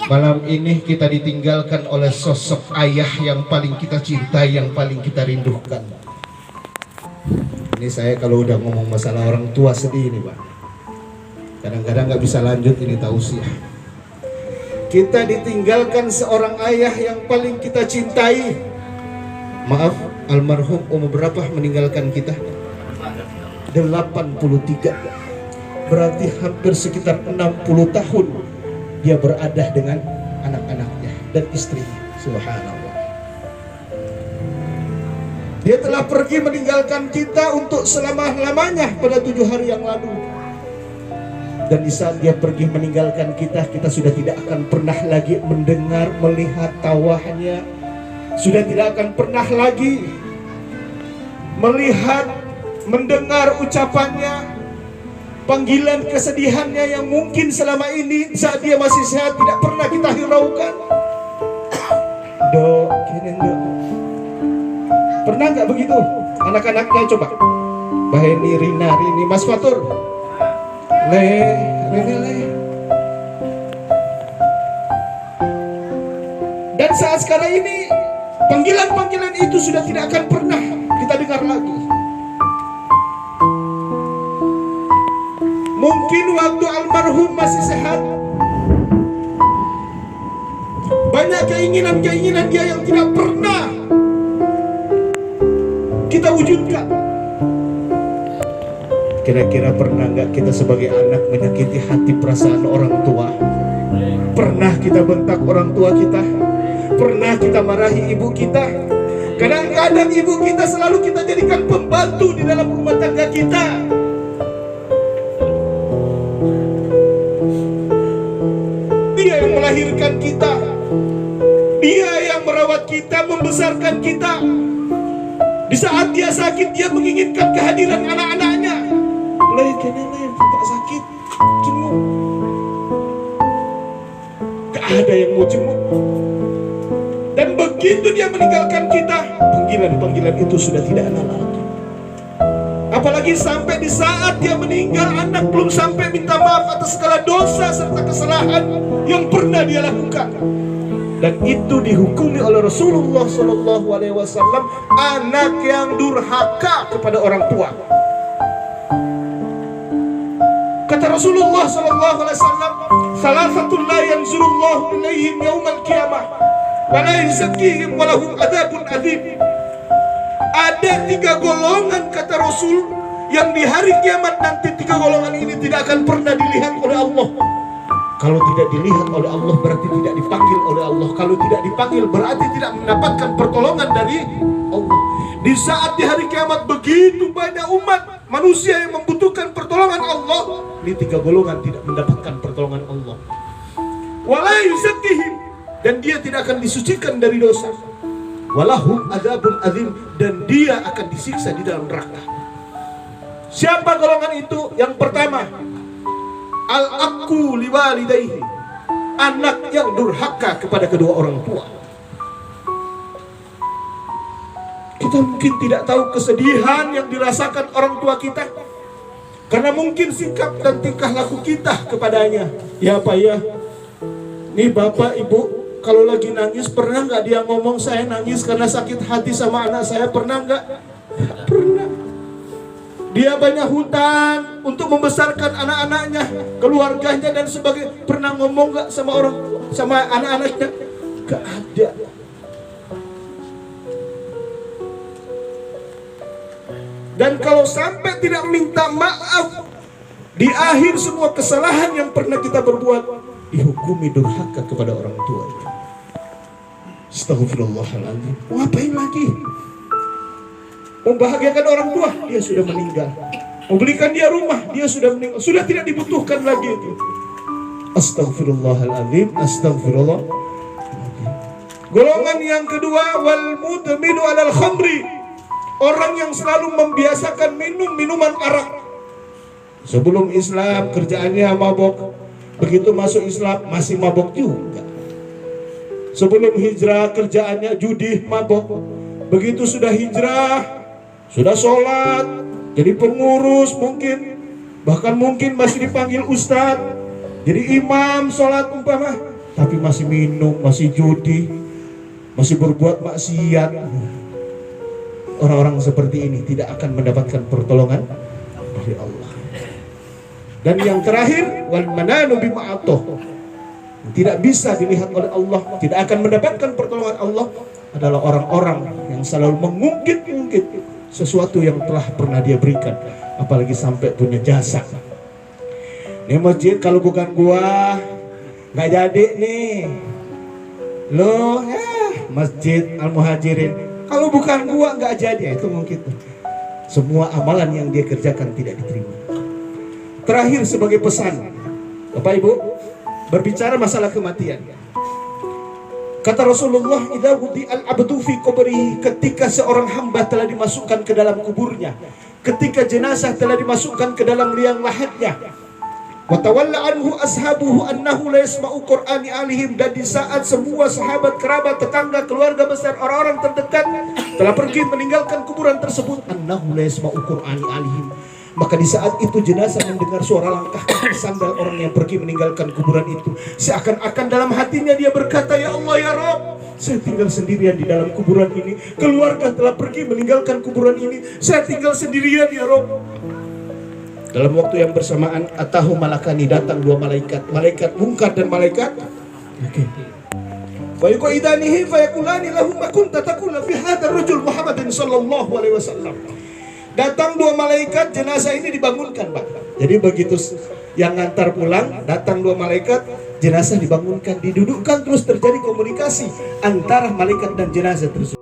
Malam ini kita ditinggalkan oleh sosok ayah yang paling kita cintai, yang paling kita rindukan. Ini saya kalau udah ngomong masalah orang tua sedih ini, Pak. Kadang-kadang nggak bisa lanjut ini tausiah. Kita ditinggalkan seorang ayah yang paling kita cintai. Maaf, almarhum umur berapa meninggalkan kita? 83. Berarti hampir sekitar 60 tahun dia berada dengan anak-anaknya dan istrinya. Subhanallah. Dia telah pergi meninggalkan kita untuk selama-lamanya pada 7 hari yang lalu. Dan di saat dia pergi meninggalkan kita, kita sudah tidak akan pernah lagi mendengar, melihat tawahnya. Sudah tidak akan pernah lagi melihat, mendengar ucapannya, panggilan kesedihannya yang mungkin selama ini saat dia masih sehat tidak pernah kita hiraukan. Dok, kinin dok. Pernah nggak begitu? Anak-anaknya coba. Baheni, Rina, Rini, Mas Fatur. Le. Dan saat sekarang ini panggilan-panggilan itu sudah tidak akan pernah kita dengar lagi. Mungkin waktu almarhum masih sehat, banyak keinginan-keinginan dia yang tidak pernah kita wujudkan. Kira-kira pernah nggak kita sebagai anak menyakiti hati perasaan orang tua? Pernah kita bentak orang tua kita? Pernah kita marahi ibu kita? Kadang-kadang ibu kita selalu kita jadikan pembantu di dalam rumah tangga kita. Dia yang melahirkan kita, dia yang merawat kita, membesarkan kita. Di saat dia sakit, dia menginginkan kehadiran anak-anaknya. Bapak sakit, jenguk. Gak ada yang mau jenguk. Dan begitu dia meninggalkan kita, panggilan-panggilan itu sudah tidak ada lagi. Apalagi sampai di saat dia meninggal, anak belum sampai minta maaf atas segala dosa serta kesalahan yang pernah dia lakukan. Dan itu dihukumi oleh Rasulullah SAW, anak yang durhaka kepada orang tua. Kata Rasulullah SAW, salasatul la yanzurullahu ilaihim yaumal qiyamah wa la yuzakkihim wa lahum adzabun adzim. Ada 3 golongan, kata Rasul, yang di hari kiamat nanti 3 golongan ini tidak akan pernah dilihat oleh Allah. Kalau tidak dilihat oleh Allah berarti tidak dipanggil oleh Allah. Kalau tidak dipanggil berarti tidak mendapatkan pertolongan dari Allah. Di saat di hari kiamat begitu banyak umat manusia yang membutuhkan pertolongan Allah, ini 3 golongan tidak mendapatkan pertolongan Allah. Wala yuzakkihim, dan dia tidak akan disucikan dari dosa. Walahum adzabun adzim, dan dia akan disiksa di dalam neraka. Siapa golongan itu? Yang pertama, al-aqu liwalidayhi, anak yang durhaka kepada kedua orang tua. Kita mungkin tidak tahu kesedihan yang dirasakan orang tua kita, karena mungkin sikap dan tingkah laku kita kepadanya. Ya Pak ya, nih Bapak Ibu, kalau lagi nangis, pernah nggak dia ngomong saya nangis karena sakit hati sama anak saya? Pernah nggak? Pernah. Dia banyak hutang untuk membesarkan anak-anaknya, keluarganya dan sebagainya. Pernah ngomong nggak sama orang, sama anak-anaknya? Gak ada. Dan kalau sampai tidak minta maaf di akhir semua kesalahan yang pernah kita berbuat, dihukumi durhaka kepada orang tua itu. Astaghfirullahaladzim. Mau ngapain lagi? Membahagiakan orang tua, dia sudah meninggal. Membelikan dia rumah, dia sudah meninggal. Sudah tidak dibutuhkan lagi itu. Astaghfirullahaladzim. Astagfirullah. Golongan yang kedua, wal mudminu alal khamri, orang yang selalu membiasakan minum minuman arak. Sebelum Islam kerjaannya mabok, begitu masuk Islam masih mabok juga. Sebelum hijrah kerjaannya judi, mabok. Begitu sudah hijrah, sudah sholat, jadi pengurus mungkin, bahkan mungkin masih dipanggil ustadz, jadi imam sholat umpama, tapi masih minum, masih judi, masih berbuat maksiat. Orang-orang seperti ini tidak akan mendapatkan pertolongan dari Allah. Dan yang terakhir, wal mananu bima'atoh, tidak bisa dilihat oleh Allah, tidak akan mendapatkan pertolongan Allah, adalah orang-orang yang selalu mengungkit-ungkit sesuatu yang telah pernah dia berikan, apalagi sampai punya jasa. Ini masjid kalau bukan gua nggak jadi nih. Loh ya, Masjid Al-Muhajirin kalau bukan gua nggak jadi. Itu mungkin semua amalan yang dia kerjakan tidak diterima. Terakhir sebagai pesan, Bapak Ibu, berbicara masalah kematian. Kata Rasulullah, idza wudi al-abdu fi qabri, ketika seorang hamba telah dimasukkan ke dalam kuburnya, ketika jenazah telah dimasukkan ke dalam liang lahatnya, wa tawalla anhu ashabuhu annahu la yasma'u qur'ani alihim, dan di saat semua sahabat, kerabat, tetangga, keluarga besar, orang-orang terdekat telah pergi meninggalkan kuburan tersebut, annahu la yasma'u qur'ani alihim, maka di saat itu jenazah mendengar suara langkah kaki sandal orang yang pergi meninggalkan kuburan itu. Seakan-akan dalam hatinya dia berkata, ya Allah ya Rabb, saya tinggal sendirian di dalam kuburan ini. Keluarga telah pergi meninggalkan kuburan ini, saya tinggal sendirian ya Rabb. Dalam waktu yang bersamaan, atahu malakani, datang dua malaikat, malaikat mungkar dan malaikat nakir. Wa yuqidanihi fa yaqulani lahum ma kunta taqulu fi hadzal rajul Muhammadin sallallahu alaihi wasallam. Datang dua malaikat, jenazah ini dibangunkan, Pak. Jadi begitu yang ngantar pulang, datang dua malaikat, jenazah dibangunkan, didudukkan, terus terjadi komunikasi antara malaikat dan jenazah tersebut.